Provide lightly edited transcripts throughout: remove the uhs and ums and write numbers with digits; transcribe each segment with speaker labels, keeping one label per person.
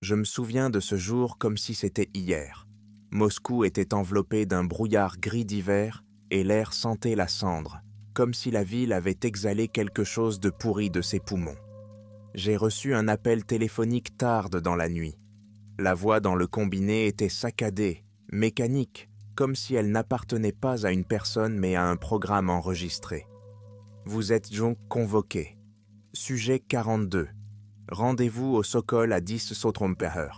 Speaker 1: Je me souviens de ce jour comme si c'était hier. Moscou était enveloppé d'un brouillard gris d'hiver et l'air sentait la cendre, comme si la ville avait exhalé quelque chose de pourri de ses poumons. J'ai reçu un appel téléphonique tard dans la nuit. La voix dans le combiné était saccadée, mécanique, comme si elle n'appartenait pas à une personne mais à un programme enregistré. Vous êtes donc convoqué. Sujet 42. Rendez-vous au Sokol à 10 Sotrompeher.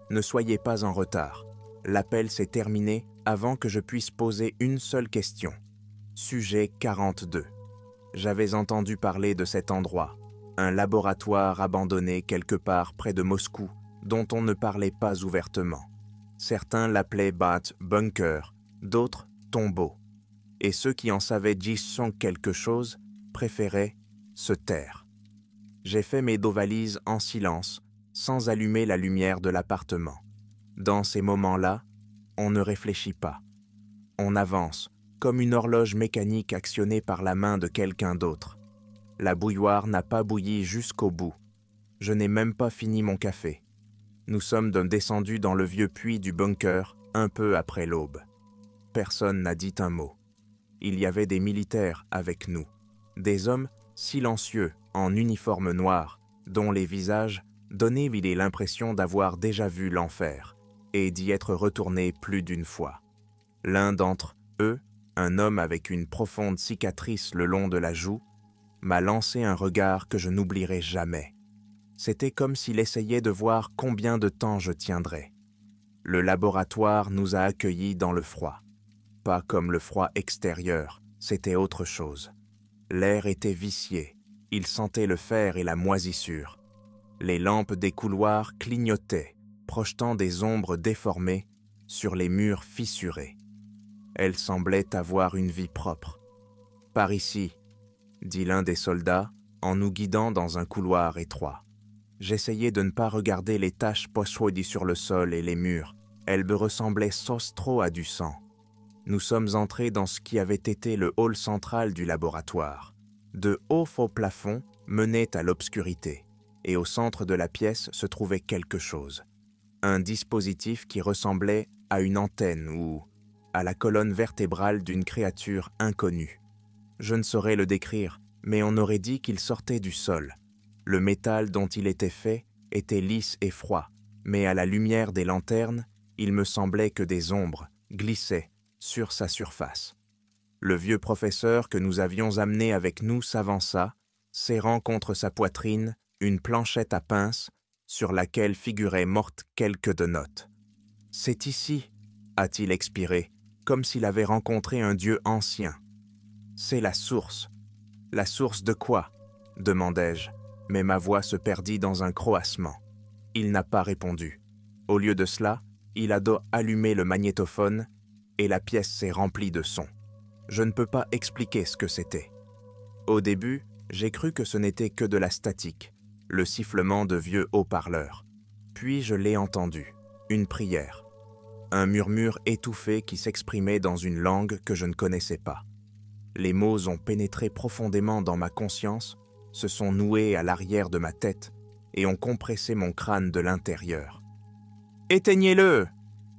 Speaker 1: Ne soyez pas en retard. L'appel s'est terminé avant que je puisse poser une seule question. Sujet 42. J'avais entendu parler de cet endroit, un laboratoire abandonné quelque part près de Moscou, dont on ne parlait pas ouvertement. Certains l'appelaient Bat Bunker, d'autres tombeau. Et ceux qui en savaient 10 quelque chose préféraient se taire. J'ai fait mes dos valises en silence, sans allumer la lumière de l'appartement. Dans ces moments-là, on ne réfléchit pas. On avance, comme une horloge mécanique actionnée par la main de quelqu'un d'autre. La bouilloire n'a pas bouilli jusqu'au bout. Je n'ai même pas fini mon café. Nous sommes descendus dans le vieux puits du bunker un peu après l'aube. Personne n'a dit un mot. Il y avait des militaires avec nous, des hommes silencieux en uniforme noir, dont les visages donnaient l'impression d'avoir déjà vu l'enfer et d'y être retournés plus d'une fois. L'un d'entre eux, un homme avec une profonde cicatrice le long de la joue, m'a lancé un regard que je n'oublierai jamais. C'était comme s'il essayait de voir combien de temps je tiendrais. Le laboratoire nous a accueillis dans le froid. Pas comme le froid extérieur, c'était autre chose. L'air était vicié, il sentait le fer et la moisissure. Les lampes des couloirs clignotaient, projetant des ombres déformées sur les murs fissurés. Elles semblaient avoir une vie propre. « Par ici », dit l'un des soldats en nous guidant dans un couloir étroit. J'essayais de ne pas regarder les taches possudies sur le sol et les murs. Elles me ressemblaient trop à du sang. Nous sommes entrés dans ce qui avait été le hall central du laboratoire. De hauts faux plafonds menaient à l'obscurité, et au centre de la pièce se trouvait quelque chose. Un dispositif qui ressemblait à une antenne ou à la colonne vertébrale d'une créature inconnue. Je ne saurais le décrire, mais on aurait dit qu'il sortait du sol. Le métal dont il était fait était lisse et froid, mais à la lumière des lanternes, il me semblait que des ombres glissaient sur sa surface. Le vieux professeur que nous avions amené avec nous s'avança, serrant contre sa poitrine une planchette à pince sur laquelle figuraient mortes quelques notes. « C'est ici », a-t-il expiré, comme s'il avait rencontré un dieu ancien. « C'est la source. »« La source de quoi ?» demandai-je, mais ma voix se perdit dans un croassement. Il n'a pas répondu. Au lieu de cela, il a allumé le magnétophone et la pièce s'est remplie de sons. Je ne peux pas expliquer ce que c'était. Au début, j'ai cru que ce n'était que de la statique, le sifflement de vieux haut-parleurs. Puis je l'ai entendu, une prière, un murmure étouffé qui s'exprimait dans une langue que je ne connaissais pas. Les mots ont pénétré profondément dans ma conscience, se sont noués à l'arrière de ma tête et ont compressé mon crâne de l'intérieur. « Éteignez-le »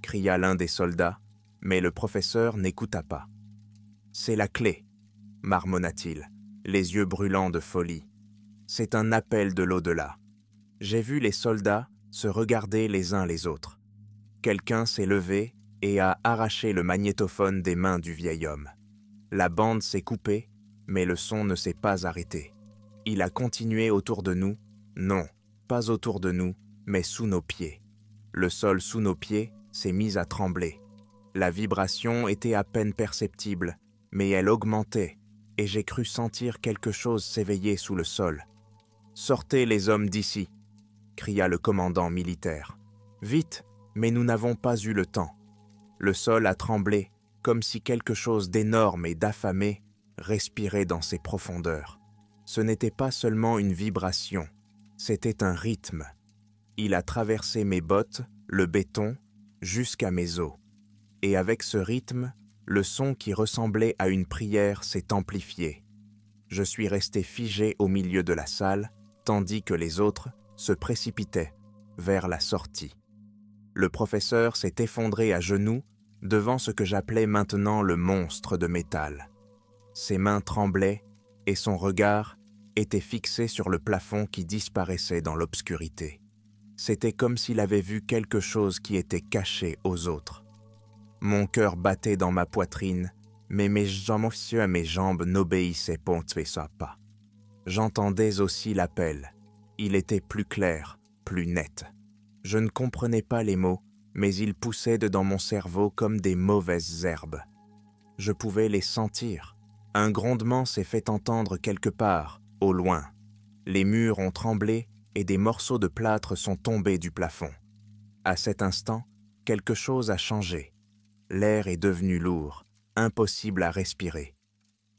Speaker 1: cria l'un des soldats, mais le professeur n'écouta pas. « C'est la clé » marmonna-t-il, les yeux brûlants de folie. « C'est un appel de l'au-delà. » J'ai vu les soldats se regarder les uns les autres. Quelqu'un s'est levé et a arraché le magnétophone des mains du vieil homme. La bande s'est coupée, mais le son ne s'est pas arrêté. Il a continué autour de nous, non, pas autour de nous, mais sous nos pieds. Le sol sous nos pieds s'est mis à trembler. La vibration était à peine perceptible, mais elle augmentait, et j'ai cru sentir quelque chose s'éveiller sous le sol. « Sortez les hommes d'ici !» cria le commandant militaire. « Vite !» Mais nous n'avons pas eu le temps. Le sol a tremblé, comme si quelque chose d'énorme et d'affamé respirait dans ses profondeurs. Ce n'était pas seulement une vibration, c'était un rythme. Il a traversé mes bottes, le béton, jusqu'à mes os. Et avec ce rythme, le son qui ressemblait à une prière s'est amplifié. Je suis resté figé au milieu de la salle, tandis que les autres se précipitaient, vers la sortie. Le professeur s'est effondré à genoux devant ce que j'appelais maintenant le monstre de métal. Ses mains tremblaient et son regard était fixé sur le plafond qui disparaissait dans l'obscurité. C'était comme s'il avait vu quelque chose qui était caché aux autres. Mon cœur battait dans ma poitrine, mais mes jambes n'obéissaient pas. J'entendais aussi l'appel. Il était plus clair, plus net. Je ne comprenais pas les mots, mais ils poussaient dans mon cerveau comme des mauvaises herbes. Je pouvais les sentir. Un grondement s'est fait entendre quelque part, au loin. Les murs ont tremblé et des morceaux de plâtre sont tombés du plafond. À cet instant, quelque chose a changé. L'air est devenu lourd, impossible à respirer.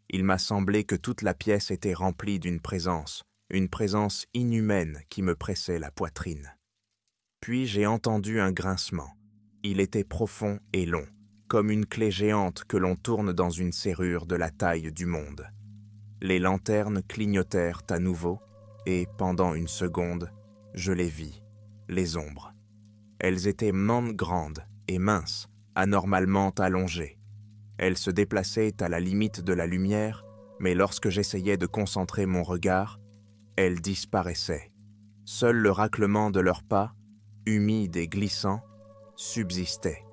Speaker 1: Il m'a semblé que toute la pièce était remplie d'une présence, une présence inhumaine qui me pressait la poitrine. Puis j'ai entendu un grincement. Il était profond et long, comme une clé géante que l'on tourne dans une serrure de la taille du monde. Les lanternes clignotèrent à nouveau, et pendant une seconde, je les vis, les ombres. Elles étaient grandes et minces, anormalement allongées. Elles se déplaçaient à la limite de la lumière, mais lorsque j'essayais de concentrer mon regard, elles disparaissaient. Seul le raclement de leurs pas, humide et glissant, subsistait.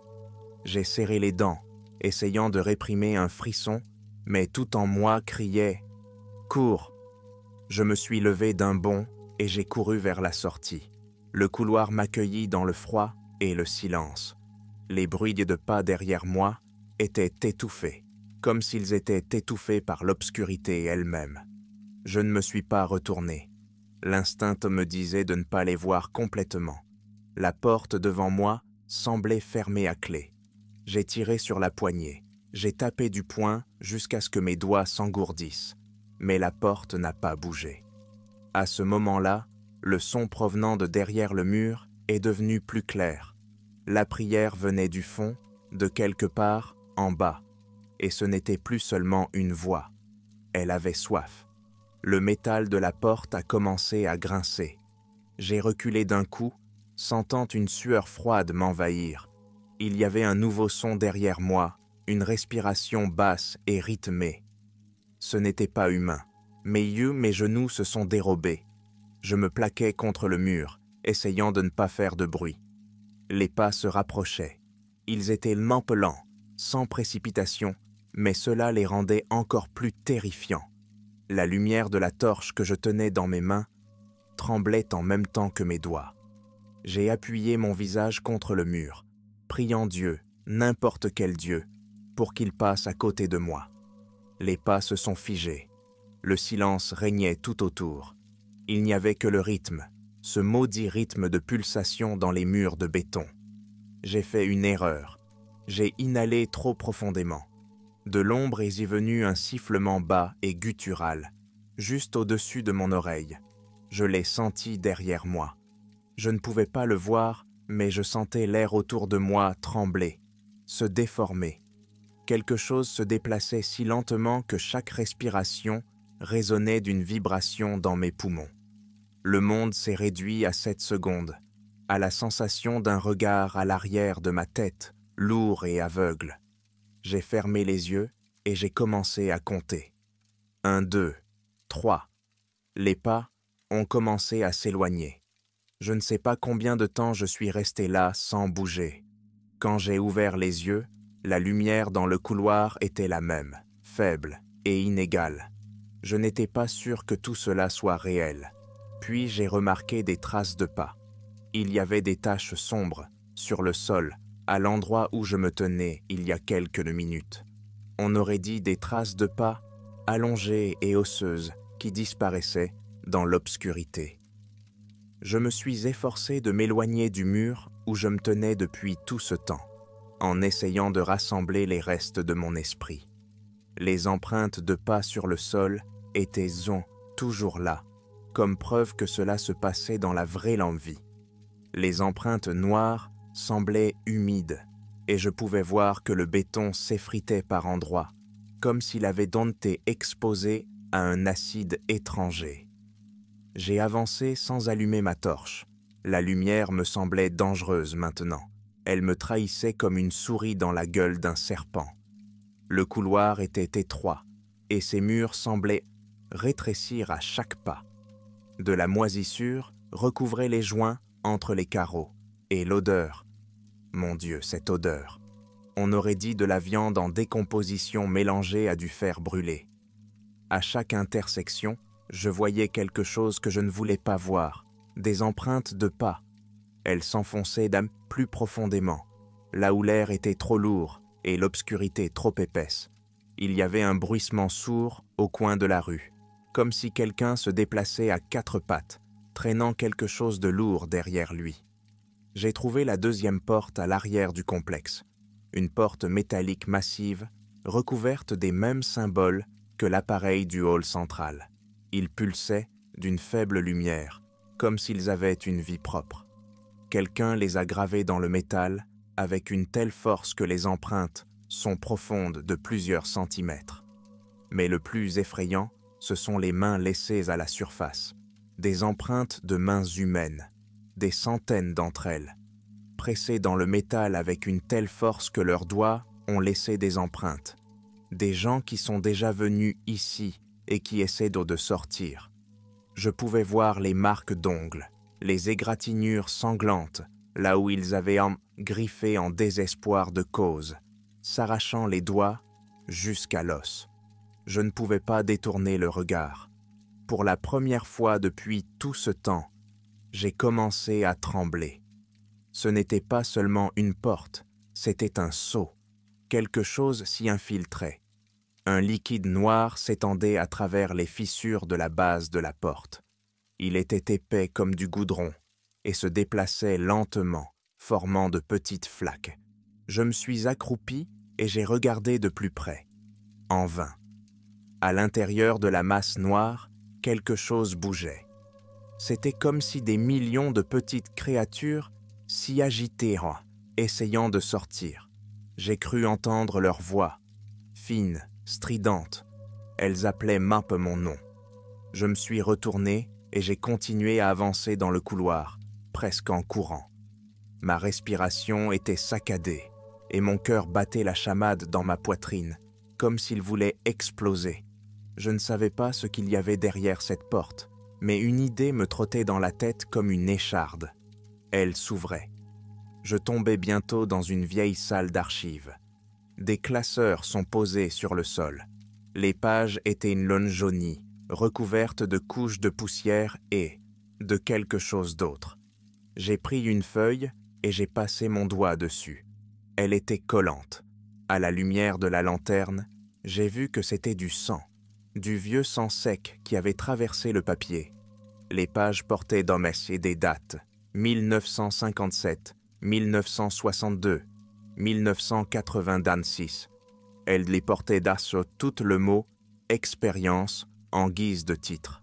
Speaker 1: J'ai serré les dents, essayant de réprimer un frisson, mais tout en moi criait « Cours !» Je me suis levé d'un bond et j'ai couru vers la sortie. Le couloir m'accueillit dans le froid et le silence. Les bruits de pas derrière moi étaient étouffés, comme s'ils étaient étouffés par l'obscurité elle-même. Je ne me suis pas retourné. L'instinct me disait de ne pas les voir complètement. La porte devant moi semblait fermée à clé. J'ai tiré sur la poignée. J'ai tapé du poing jusqu'à ce que mes doigts s'engourdissent. Mais la porte n'a pas bougé. À ce moment-là, le son provenant de derrière le mur est devenu plus clair. La prière venait du fond, de quelque part, en bas. Et ce n'était plus seulement une voix. Elle avait soif. Le métal de la porte a commencé à grincer. J'ai reculé d'un coup, sentant une sueur froide m'envahir. Il y avait un nouveau son derrière moi, une respiration basse et rythmée. Ce n'était pas humain. Mes genoux se sont dérobés. Je me plaquais contre le mur, essayant de ne pas faire de bruit. Les pas se rapprochaient. Ils étaient lents, sans précipitation, mais cela les rendait encore plus terrifiants. La lumière de la torche que je tenais dans mes mains tremblait en même temps que mes doigts. J'ai appuyé mon visage contre le mur, priant Dieu, n'importe quel Dieu, pour qu'il passe à côté de moi. Les pas se sont figés. Le silence régnait tout autour. Il n'y avait que le rythme, ce maudit rythme de pulsation dans les murs de béton. J'ai fait une erreur. J'ai inhalé trop profondément. De l'ombre est y venu un sifflement bas et guttural, juste au-dessus de mon oreille. Je l'ai senti derrière moi. Je ne pouvais pas le voir, mais je sentais l'air autour de moi trembler, se déformer. Quelque chose se déplaçait si lentement que chaque respiration résonnait d'une vibration dans mes poumons. Le monde s'est réduit à 7 secondes, à la sensation d'un regard à l'arrière de ma tête, lourd et aveugle. J'ai fermé les yeux et j'ai commencé à compter. 1, 2, 3. Les pas ont commencé à s'éloigner. Je ne sais pas combien de temps je suis resté là sans bouger. Quand j'ai ouvert les yeux, la lumière dans le couloir était la même, faible et inégale. Je n'étais pas sûr que tout cela soit réel. Puis j'ai remarqué des traces de pas. Il y avait des taches sombres sur le sol, à l'endroit où je me tenais il y a quelques minutes. On aurait dit des traces de pas allongées et osseuses qui disparaissaient dans l'obscurité. Je me suis efforcé de m'éloigner du mur où je me tenais depuis tout ce temps, en essayant de rassembler les restes de mon esprit. Les empreintes de pas sur le sol étaient toujours là, comme preuve que cela se passait dans la vraie vie. Les empreintes noires semblaient humides, et je pouvais voir que le béton s'effritait par endroits, comme s'il avait été exposé à un acide étranger. J'ai avancé sans allumer ma torche. La lumière me semblait dangereuse maintenant. Elle me trahissait comme une souris dans la gueule d'un serpent. Le couloir était étroit, et ses murs semblaient rétrécir à chaque pas. De la moisissure recouvrait les joints entre les carreaux, et l'odeur. Mon Dieu, cette odeur. On aurait dit de la viande en décomposition mélangée à du fer brûlé. À chaque intersection, je voyais quelque chose que je ne voulais pas voir, des empreintes de pas. Elles s'enfonçaient plus profondément, là où l'air était trop lourd et l'obscurité trop épaisse. Il y avait un bruissement sourd au coin de la rue, comme si quelqu'un se déplaçait à quatre pattes, traînant quelque chose de lourd derrière lui. J'ai trouvé la deuxième porte à l'arrière du complexe, une porte métallique massive, recouverte des mêmes symboles que l'appareil du hall central. Ils pulsaient d'une faible lumière, comme s'ils avaient une vie propre. Quelqu'un les a gravés dans le métal avec une telle force que les empreintes sont profondes de plusieurs centimètres. Mais le plus effrayant, ce sont les mains laissées à la surface, des empreintes de mains humaines, des centaines d'entre elles, pressées dans le métal avec une telle force que leurs doigts ont laissé des empreintes. Des gens qui sont déjà venus ici et qui essaient de sortir. Je pouvais voir les marques d'ongles, les égratignures sanglantes, là où ils avaient griffé en désespoir de cause, s'arrachant les doigts jusqu'à l'os. Je ne pouvais pas détourner le regard. Pour la première fois depuis tout ce temps, j'ai commencé à trembler. Ce n'était pas seulement une porte, c'était un seau. Quelque chose s'y infiltrait. Un liquide noir s'étendait à travers les fissures de la base de la porte. Il était épais comme du goudron et se déplaçait lentement, formant de petites flaques. Je me suis accroupi et j'ai regardé de plus près. En vain. À l'intérieur de la masse noire, quelque chose bougeait. C'était comme si des millions de petites créatures s'y agitaient, essayant de sortir. J'ai cru entendre leurs voix, fines, stridentes. Elles appelaient mon nom. Je me suis retourné et j'ai continué à avancer dans le couloir, presque en courant. Ma respiration était saccadée et mon cœur battait la chamade dans ma poitrine, comme s'il voulait exploser. Je ne savais pas ce qu'il y avait derrière cette porte, mais une idée me trottait dans la tête comme une écharde. Elle s'ouvrait. Je tombais bientôt dans une vieille salle d'archives. Des classeurs sont posés sur le sol. Les pages étaient une laine jaunie, recouverte de couches de poussière et de quelque chose d'autre. J'ai pris une feuille et j'ai passé mon doigt dessus. Elle était collante. À la lumière de la lanterne, j'ai vu que c'était du sang, du vieux sang sec qui avait traversé le papier. Les pages portaient des dates, 1957, 1962, 1986. Elle les portait sur tout le mot « expérience » en guise de titre.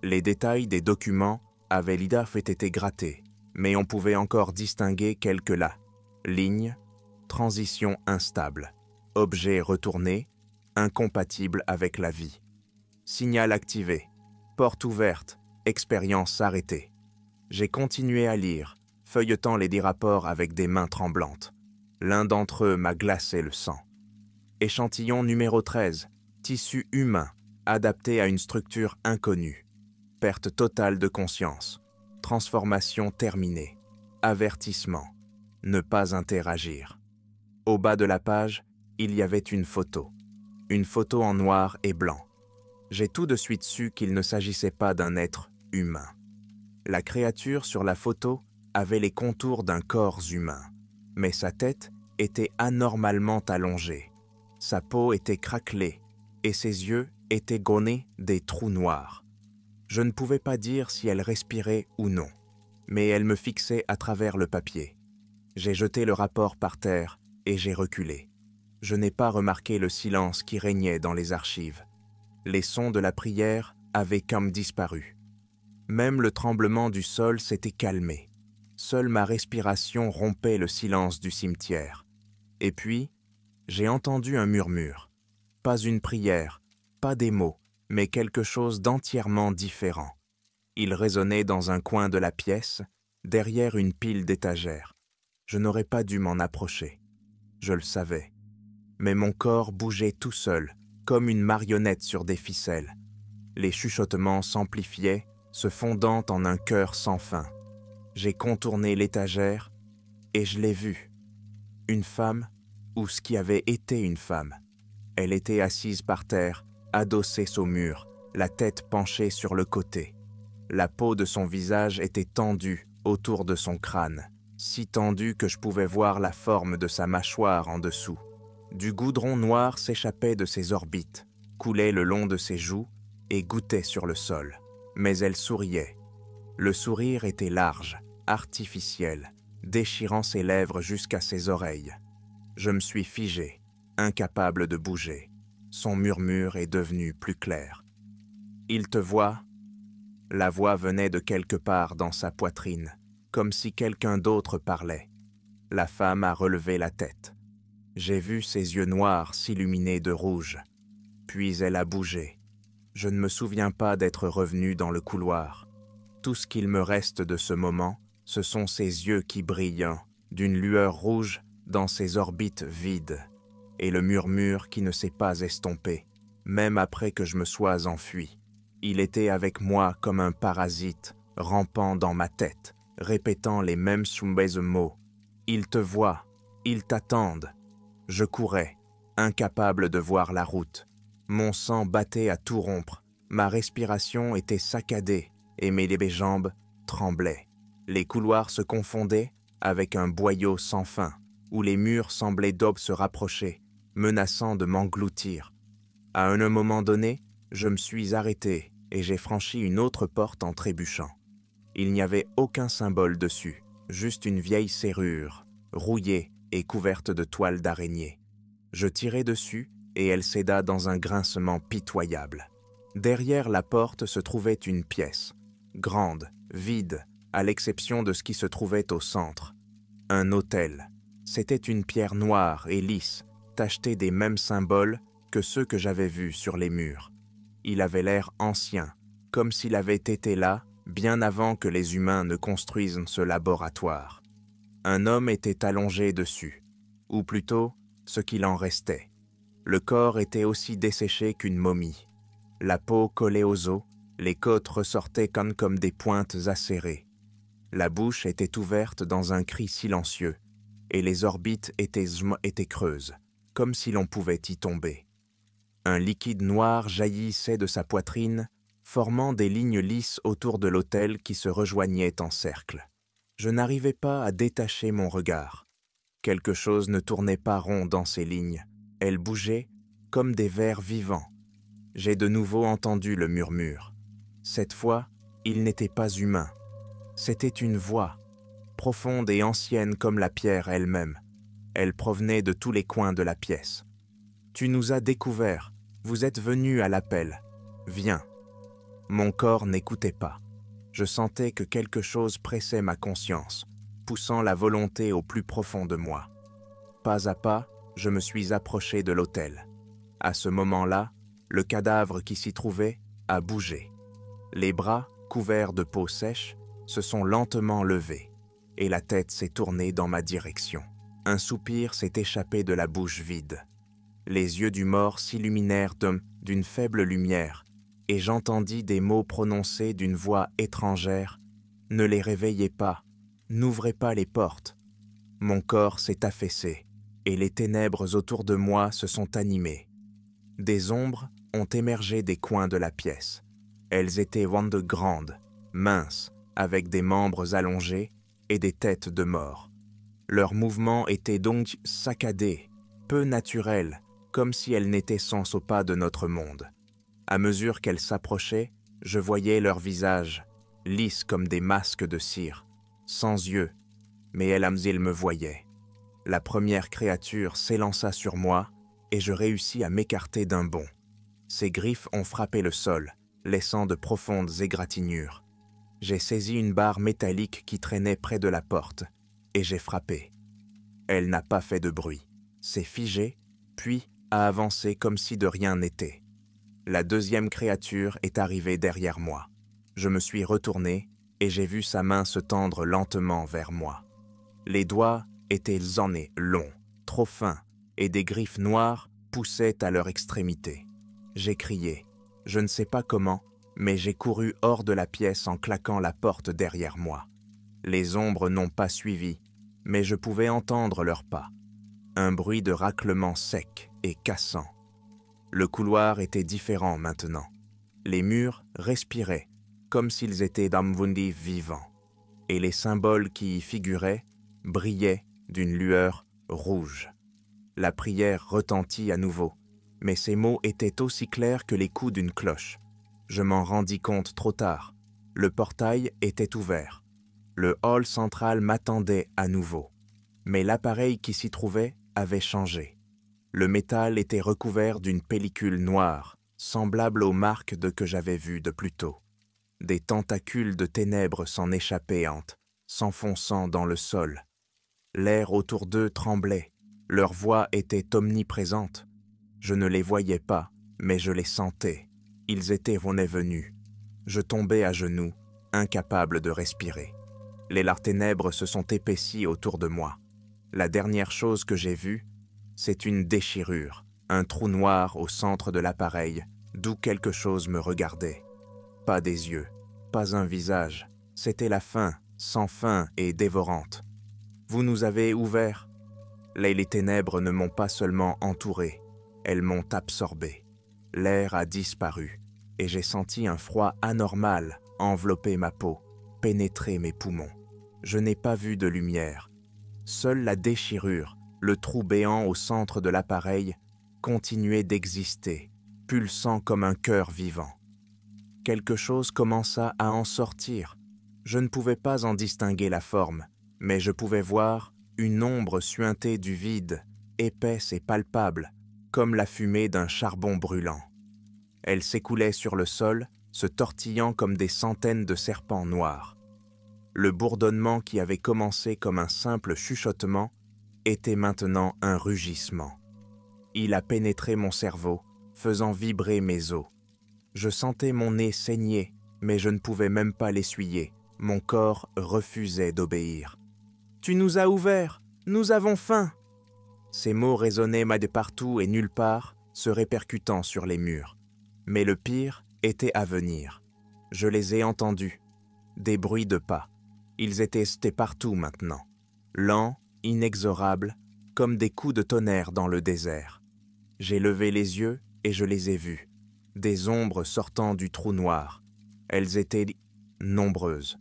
Speaker 1: Les détails des documents avaient été grattés, mais on pouvait encore distinguer quelques lignes, transition instable, objet retourné, incompatible avec la vie. Signal activé, porte ouverte, expérience arrêtée. J'ai continué à lire, feuilletant les 10 rapports avec des mains tremblantes. L'un d'entre eux m'a glacé le sang. Échantillon numéro 13, tissu humain, adapté à une structure inconnue. Perte totale de conscience. Transformation terminée. Avertissement. Ne pas interagir. Au bas de la page, il y avait une photo. Une photo en noir et blanc. J'ai tout de suite su qu'il ne s'agissait pas d'un être humain. La créature sur la photo avait les contours d'un corps humain, mais sa tête était anormalement allongée. Sa peau était craquelée et ses yeux étaient gaunés des trous noirs. Je ne pouvais pas dire si elle respirait ou non, mais elle me fixait à travers le papier. J'ai jeté le rapport par terre et j'ai reculé. Je n'ai pas remarqué le silence qui régnait dans les archives. Les sons de la prière avaient comme disparu. Même le tremblement du sol s'était calmé. Seule ma respiration rompait le silence du cimetière. Et puis, j'ai entendu un murmure. Pas une prière, pas des mots, mais quelque chose d'entièrement différent. Il résonnait dans un coin de la pièce, derrière une pile d'étagères. Je n'aurais pas dû m'en approcher. Je le savais. Mais mon corps bougeait tout seul, comme une marionnette sur des ficelles. Les chuchotements s'amplifiaient, se fondant en un chœur sans fin. J'ai contourné l'étagère et je l'ai vue. Une femme, ou ce qui avait été une femme. Elle était assise par terre, adossée au mur, la tête penchée sur le côté. La peau de son visage était tendue autour de son crâne, si tendue que je pouvais voir la forme de sa mâchoire en dessous. Du goudron noir s'échappait de ses orbites, coulait le long de ses joues et goûtait sur le sol. Mais elle souriait. Le sourire était large, artificiel, déchirant ses lèvres jusqu'à ses oreilles. Je me suis figé, incapable de bouger. Son murmure est devenu plus clair. « Il te voit ?» La voix venait de quelque part dans sa poitrine, comme si quelqu'un d'autre parlait. La femme a relevé la tête. J'ai vu ses yeux noirs s'illuminer de rouge. Puis elle a bougé. Je ne me souviens pas d'être revenu dans le couloir. Tout ce qu'il me reste de ce moment, ce sont ses yeux qui brillent, d'une lueur rouge dans ses orbites vides, et le murmure qui ne s'est pas estompé, même après que je me sois enfui. Il était avec moi comme un parasite, rampant dans ma tête, répétant les mêmes mots. « Ils te voient, ils t'attendent. » Je courais, incapable de voir la route. Mon sang battait à tout rompre, ma respiration était saccadée et mes jambes tremblaient. Les couloirs se confondaient avec un boyau sans fin, où les murs semblaient d'aube se rapprocher, menaçant de m'engloutir. À un moment donné, je me suis arrêté et j'ai franchi une autre porte en trébuchant. Il n'y avait aucun symbole dessus, juste une vieille serrure, rouillée et couverte de toiles d'araignée. Je tirai dessus et elle céda dans un grincement pitoyable. Derrière la porte se trouvait une pièce, grande, vide, à l'exception de ce qui se trouvait au centre. Un autel. C'était une pierre noire et lisse, tachetée des mêmes symboles que ceux que j'avais vus sur les murs. Il avait l'air ancien, comme s'il avait été là bien avant que les humains ne construisent ce laboratoire. Un homme était allongé dessus, ou plutôt ce qu'il en restait. Le corps était aussi desséché qu'une momie. La peau collée aux os, les côtes ressortaient comme des pointes acérées. La bouche était ouverte dans un cri silencieux, et les orbites étaient creuses, comme si l'on pouvait y tomber. Un liquide noir jaillissait de sa poitrine, formant des lignes lisses autour de l'autel qui se rejoignaient en cercle. Je n'arrivais pas à détacher mon regard. Quelque chose ne tournait pas rond dans ces lignes. Elles bougeaient comme des vers vivants. J'ai de nouveau entendu le murmure. Cette fois, il n'était pas humain. C'était une voix, profonde et ancienne comme la pierre elle-même. Elle provenait de tous les coins de la pièce. « Tu nous as découverts. Vous êtes venus à l'appel. Viens. » Mon corps n'écoutait pas. Je sentais que quelque chose pressait ma conscience, poussant la volonté au plus profond de moi. Pas à pas, je me suis approché de l'autel. À ce moment-là, le cadavre qui s'y trouvait a bougé. Les bras, couverts de peau sèche, se sont lentement levés, et la tête s'est tournée dans ma direction. Un soupir s'est échappé de la bouche vide. Les yeux du mort s'illuminèrent d'une faible lumière, et j'entendis des mots prononcés d'une voix étrangère. « Ne les réveillez pas, n'ouvrez pas les portes. » Mon corps s'est affaissé, et les ténèbres autour de moi se sont animées. Des ombres ont émergé des coins de la pièce. Elles étaient grandes, minces, avec des membres allongés et des têtes de mort. Leurs mouvements étaient donc saccadés, peu naturels, comme si elles n'étaient sans au pas de notre monde. À mesure qu'elles s'approchaient, je voyais leurs visages, lisses comme des masques de cire, sans yeux, mais elles me voyaient. La première créature s'élança sur moi et je réussis à m'écarter d'un bond. Ses griffes ont frappé le sol, laissant de profondes égratignures. J'ai saisi une barre métallique qui traînait près de la porte et j'ai frappé. Elle n'a pas fait de bruit, s'est figée, puis a avancé comme si de rien n'était. La deuxième créature est arrivée derrière moi. Je me suis retourné et j'ai vu sa main se tendre lentement vers moi. Les doigts étaient longs, trop fins, et des griffes noires poussaient à leur extrémité. J'ai crié. Je ne sais pas comment, mais j'ai couru hors de la pièce en claquant la porte derrière moi. Les ombres n'ont pas suivi, mais je pouvais entendre leurs pas. Un bruit de raclement sec et cassant. Le couloir était différent maintenant. Les murs respiraient, comme s'ils étaient d'Amvundi vivants, et les symboles qui y figuraient brillaient d'une lueur rouge. La prière retentit à nouveau, mais ces mots étaient aussi clairs que les coups d'une cloche. Je m'en rendis compte trop tard. Le portail était ouvert. Le hall central m'attendait à nouveau. Mais l'appareil qui s'y trouvait avait changé. Le métal était recouvert d'une pellicule noire, semblable aux marques que j'avais vues de plus tôt. Des tentacules de ténèbres s'en échappaient, s'enfonçant dans le sol. L'air autour d'eux tremblait. Leur voix était omniprésente. Je ne les voyais pas, mais je les sentais. Ils étaient venus. Je tombais à genoux, incapable de respirer. Les ténèbres se sont épaissies autour de moi. La dernière chose que j'ai vue, c'est une déchirure, un trou noir au centre de l'appareil, d'où quelque chose me regardait. Pas des yeux, pas un visage, c'était la faim, sans fin et dévorante. Vous nous avez ouverts. Les ténèbres ne m'ont pas seulement entouré, elles m'ont absorbé. L'air a disparu, et j'ai senti un froid anormal envelopper ma peau, pénétrer mes poumons. Je n'ai pas vu de lumière. Seule la déchirure, le trou béant au centre de l'appareil, continuait d'exister, pulsant comme un cœur vivant. Quelque chose commença à en sortir. Je ne pouvais pas en distinguer la forme, mais je pouvais voir une ombre suintée du vide, épaisse et palpable, comme la fumée d'un charbon brûlant. Elle s'écoulait sur le sol, se tortillant comme des centaines de serpents noirs. Le bourdonnement qui avait commencé comme un simple chuchotement était maintenant un rugissement. Il a pénétré mon cerveau, faisant vibrer mes os. Je sentais mon nez saigner, mais je ne pouvais même pas l'essuyer. Mon corps refusait d'obéir. « Tu nous as ouverts, nous avons faim !» Ces mots résonnaient de partout et nulle part, se répercutant sur les murs. Mais le pire était à venir. Je les ai entendus. Des bruits de pas. Ils étaient partout maintenant. Lents, inexorables, comme des coups de tonnerre dans le désert. J'ai levé les yeux et je les ai vus. Des ombres sortant du trou noir. Elles étaient nombreuses.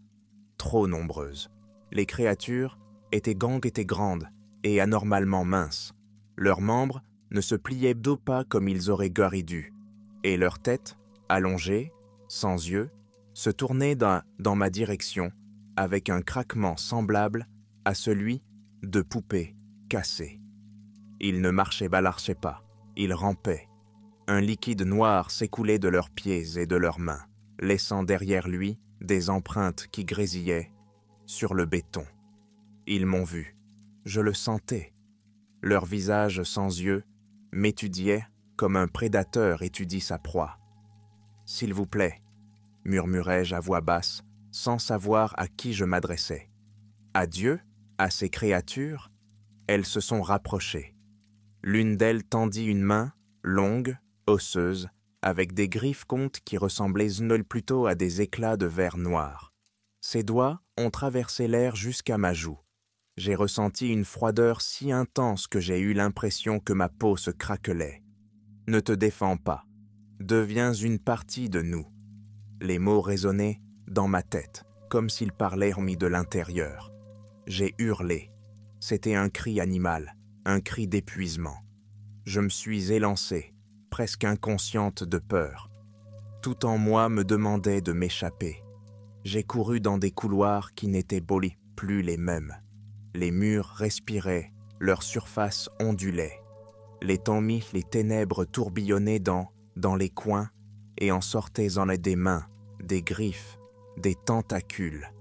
Speaker 1: Trop nombreuses. Les créatures étaient grandes et anormalement minces. Leurs membres ne se pliaient pas comme ils auraient dû, et leurs têtes, allongées, sans yeux, se tournaient dans ma direction avec un craquement semblable à celui de poupées cassées. Ils ne marchaient pas, ils rampaient. Un liquide noir s'écoulait de leurs pieds et de leurs mains, laissant derrière lui des empreintes qui grésillaient sur le béton. Ils m'ont vu, je le sentais. Leurs visages sans yeux m'étudiaient comme un prédateur étudie sa proie. « S'il vous plaît », murmurai-je à voix basse, sans savoir à qui je m'adressais. À Dieu, à ces créatures, elles se sont rapprochées. L'une d'elles tendit une main, longue, osseuse, avec des griffes qui ressemblaient plutôt à des éclats de verre noir. Ses doigts ont traversé l'air jusqu'à ma joue. J'ai ressenti une froideur si intense que j'ai eu l'impression que ma peau se craquelait. « Ne te défends pas. Deviens une partie de nous. » Les mots résonnaient dans ma tête, comme s'ils parlaient de l'intérieur. J'ai hurlé. C'était un cri animal, un cri d'épuisement. Je me suis élancé, presque inconsciente de peur. Tout en moi me demandait de m'échapper. J'ai couru dans des couloirs qui n'étaient plus les mêmes. Les murs respiraient, leur surface ondulait. Les ténèbres tourbillonnaient dans les coins et en sortaient des mains, des griffes, des tentacules.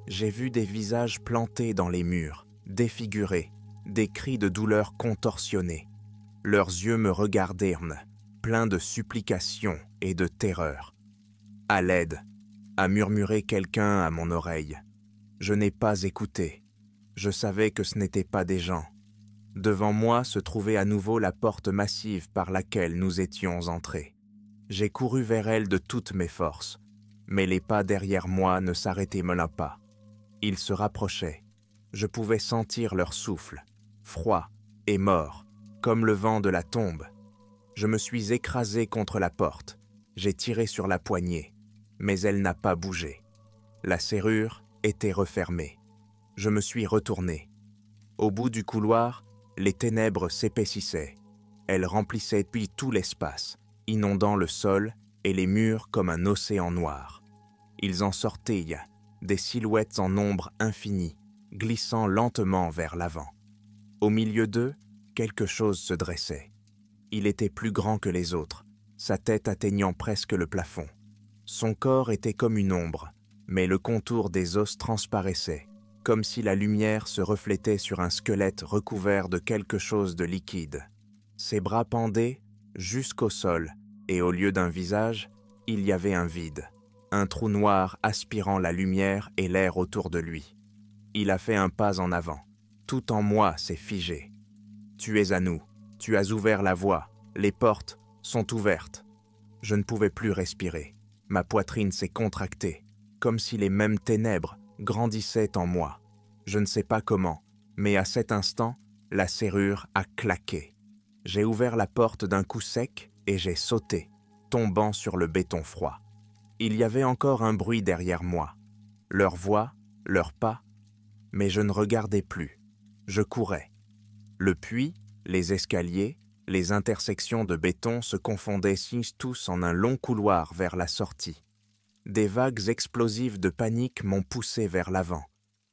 Speaker 1: J'ai vu des visages plantés dans les murs, défigurés, des cris de douleur contorsionnés. Leurs yeux me regardèrent, pleins de supplications et de terreur. À l'aide, a murmuré quelqu'un à mon oreille. Je n'ai pas écouté. Je savais que ce n'étaient pas des gens. Devant moi se trouvait à nouveau la porte massive par laquelle nous étions entrés. J'ai couru vers elle de toutes mes forces, mais les pas derrière moi ne s'arrêtaient pas. Ils se rapprochaient. Je pouvais sentir leur souffle, froid et mort, comme le vent de la tombe. Je me suis écrasé contre la porte. J'ai tiré sur la poignée, mais elle n'a pas bougé. La serrure était refermée. Je me suis retourné. Au bout du couloir, les ténèbres s'épaississaient. Elles remplissaient puis tout l'espace, inondant le sol et les murs comme un océan noir. Ils en sortaient, des silhouettes en nombre infini, glissant lentement vers l'avant. Au milieu d'eux, quelque chose se dressait. Il était plus grand que les autres, sa tête atteignant presque le plafond. Son corps était comme une ombre, mais le contour des os transparaissait, comme si la lumière se reflétait sur un squelette recouvert de quelque chose de liquide. Ses bras pendaient jusqu'au sol, et au lieu d'un visage, il y avait un vide, un trou noir aspirant la lumière et l'air autour de lui. Il a fait un pas en avant. Tout en moi s'est figé. Tu es à nous, tu as ouvert la voie, les portes sont ouvertes. Je ne pouvais plus respirer. Ma poitrine s'est contractée, comme si les mêmes ténèbres grandissaient en moi. Je ne sais pas comment, mais à cet instant, la serrure a claqué. J'ai ouvert la porte d'un coup sec et j'ai sauté, tombant sur le béton froid. Il y avait encore un bruit derrière moi. Leurs voix, leurs pas, mais je ne regardais plus. Je courais. Le puits, les escaliers, les intersections de béton se confondaient tous en un long couloir vers la sortie. Des vagues explosives de panique m'ont poussé vers l'avant.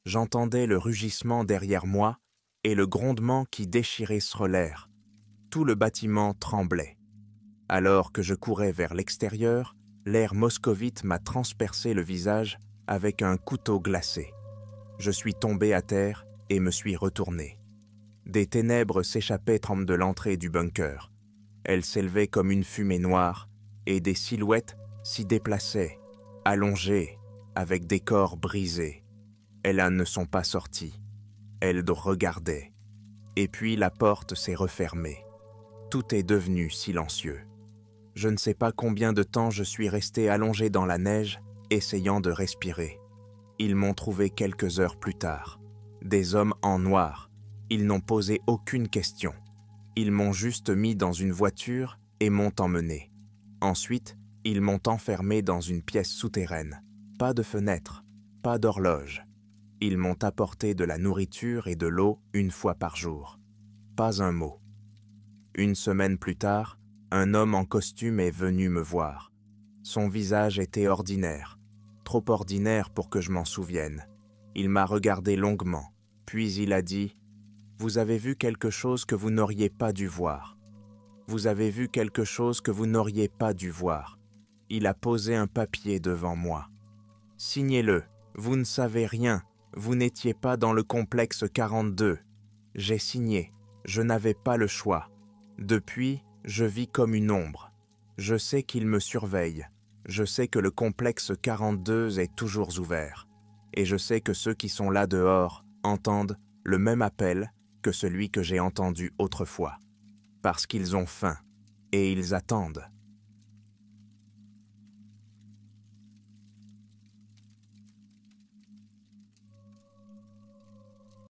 Speaker 1: J'entendais le rugissement derrière moi et le grondement qui déchirait l'air. Tout le bâtiment tremblait. Alors que je courais vers l'extérieur, l'air moscovite m'a transpercé le visage avec un couteau glacé. Je suis tombé à terre et me suis retourné. Des ténèbres s'échappaient de l'entrée du bunker. Elles s'élevaient comme une fumée noire et des silhouettes s'y déplaçaient, allongées, avec des corps brisés. Elles ne sont pas sorties. Elles regardaient. Et puis la porte s'est refermée. Tout est devenu silencieux. Je ne sais pas combien de temps je suis resté allongé dans la neige, essayant de respirer. Ils m'ont trouvé quelques heures plus tard. Des hommes en noir. Ils n'ont posé aucune question. Ils m'ont juste mis dans une voiture et m'ont emmené. Ensuite, ils m'ont enfermé dans une pièce souterraine. Pas de fenêtre, pas d'horloge. Ils m'ont apporté de la nourriture et de l'eau une fois par jour. Pas un mot. Une semaine plus tard, un homme en costume est venu me voir. Son visage était ordinaire, trop ordinaire pour que je m'en souvienne. Il m'a regardé longuement, puis il a dit « Vous avez vu quelque chose que vous n'auriez pas dû voir. Vous avez vu quelque chose que vous n'auriez pas dû voir. » Il a posé un papier devant moi. « Signez-le, vous ne savez rien, vous n'étiez pas dans le complexe 42. » J'ai signé, je n'avais pas le choix. Depuis, je vis comme une ombre. Je sais qu'il me surveille. Je sais que le complexe 42 est toujours ouvert. Et je sais que ceux qui sont là dehors entendent le même appel que celui que j'ai entendu autrefois. Parce qu'ils ont faim et ils attendent.